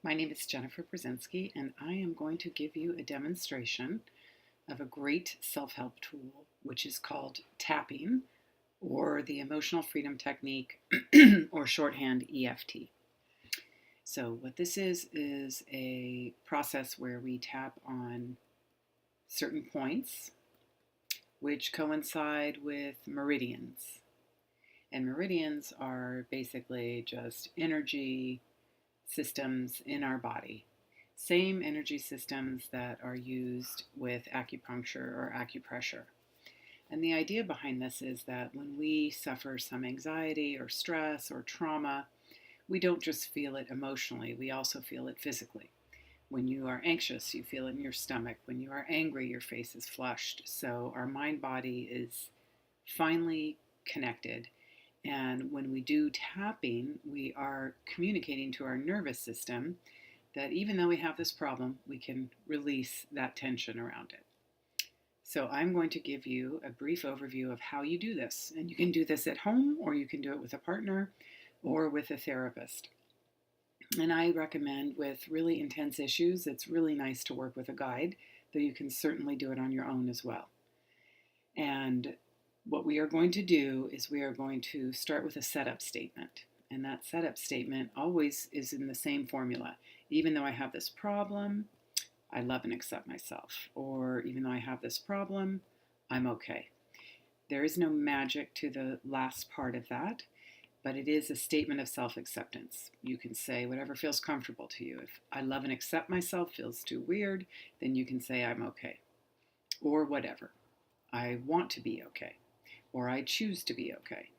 My name is Jennifer Brzezinski, and I am going to give you a demonstration of a great self-help tool, which is called tapping, or the Emotional Freedom Technique, or shorthand EFT. So what this is a process where we tap on certain points which coincide with meridians. And meridians are basically just energy systems in our body. Same energy systems that are used with acupuncture or acupressure. And the idea behind this is that when we suffer some anxiety or stress or trauma, we don't just feel it emotionally, we also feel it physically. When you are anxious, you feel it in your stomach. When you are angry, your face is flushed. So our mind-body is finely connected. And when we do tapping, we are communicating to our nervous system that even though we have this problem, we can release that tension around it. So I'm going to give you a brief overview of how you do this. And you can do this at home, or you can do it with a partner or with a therapist. And I recommend with really intense issues, it's really nice to work with a guide, though you can certainly do it on your own as well. And what we are going to do is we are going to start with a setup statement. And that setup statement always is in the same formula. Even though I have this problem, I love and accept myself. Or even though I have this problem, I'm okay. There is no magic to the last part of that, but it is a statement of self-acceptance. You can say whatever feels comfortable to you. If I love and accept myself feels too weird, then you can say I'm okay. Or whatever. I want to be okay. Or I choose to be okay.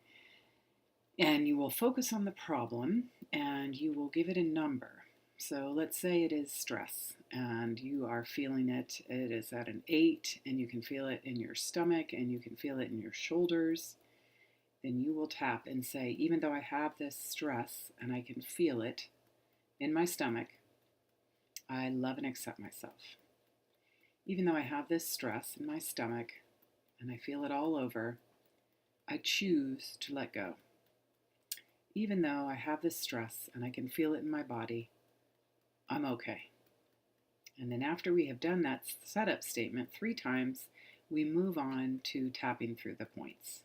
And you will focus on the problem and you will give it a number. So let's say it is stress and you are feeling it. It is at an 8 and you can feel it in your stomach and you can feel it in your shoulders. Then you will tap and say, even though I have this stress and I can feel it in my stomach, I love and accept myself. Even though I have this stress in my stomach and I feel it all over, I choose to let go. Even though I have this stress and I can feel it in my body, I'm okay. And then after we have done that setup statement 3 times, we move on to tapping through the points.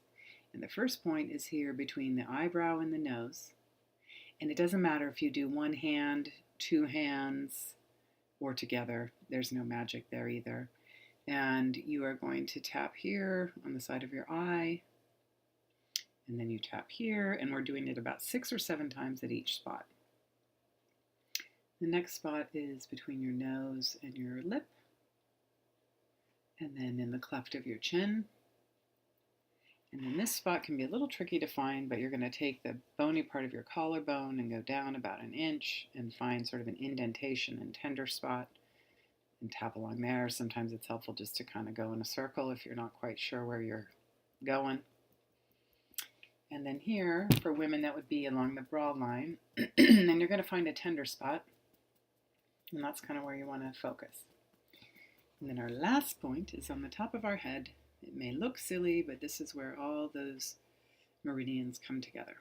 And the first point is here between the eyebrow and the nose. And it doesn't matter if you do one hand, 2 hands, or together. There's no magic there either. And you are going to tap here on the side of your eye. And then you tap here, and we're doing it about 6 or 7 times at each spot. The next spot is between your nose and your lip, and then in the cleft of your chin. And then this spot can be a little tricky to find, but you're going to take the bony part of your collarbone and go down about 1 inch and find sort of an indentation and tender spot and tap along there. Sometimes it's helpful just to kind of go in a circle if you're not quite sure where you're going. And then here, for women, that would be along the bra line. And you're going to find a tender spot. And that's kind of where you want to focus. And then our last point is on the top of our head. It may look silly, but this is where all those meridians come together.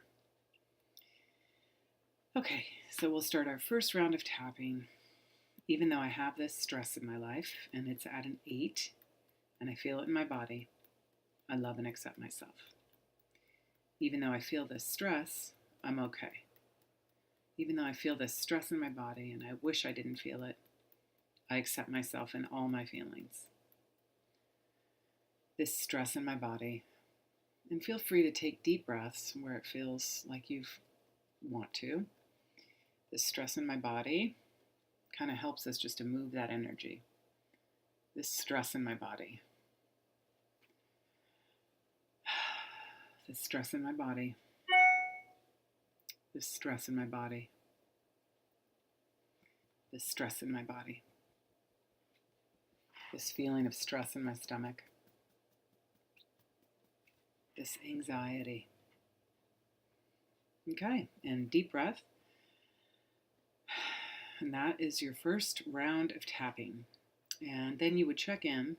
Okay, so we'll start our first round of tapping. Even though I have this stress in my life, and it's at an 8, and I feel it in my body, I love and accept myself. Even though I feel this stress, I'm okay. Even though I feel this stress in my body and I wish I didn't feel it, I accept myself and all my feelings. This stress in my body. And feel free to take deep breaths where it feels like you want to. This stress in my body kind of helps us just to move that energy. This stress in my body. This stress in my body. This stress in my body. This stress in my body. This feeling of stress in my stomach. This anxiety. Okay, and deep breath. And that is your first round of tapping. And then you would check in,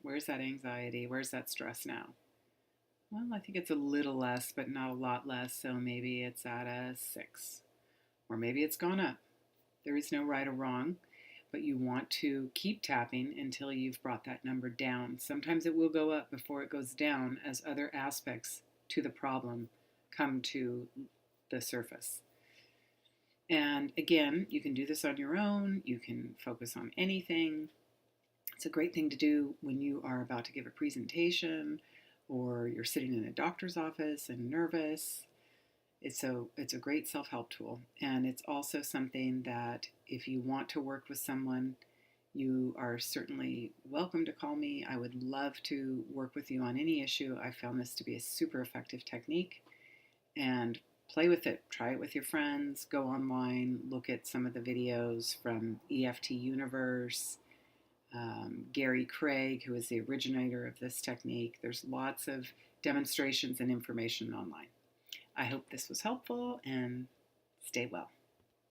where's that anxiety? Where's that stress now? Well, I think it's a little less, but not a lot less, so maybe it's at a 6. Or maybe it's gone up. There is no right or wrong, but you want to keep tapping until you've brought that number down. Sometimes it will go up before it goes down as other aspects to the problem come to the surface. And again, you can do this on your own. You can focus on anything. It's a great thing to do when you are about to give a presentation or you're sitting in a doctor's office and nervous. It's a great self-help tool. And it's also something that if you want to work with someone, you are certainly welcome to call me. I would love to work with you on any issue. I found this to be a super effective technique. And play with it. Try it with your friends. Go online. Look at some of the videos from EFT Universe, Gary Craig, who is the originator of this technique. There's lots of demonstrations and information online. I hope this was helpful, and stay well.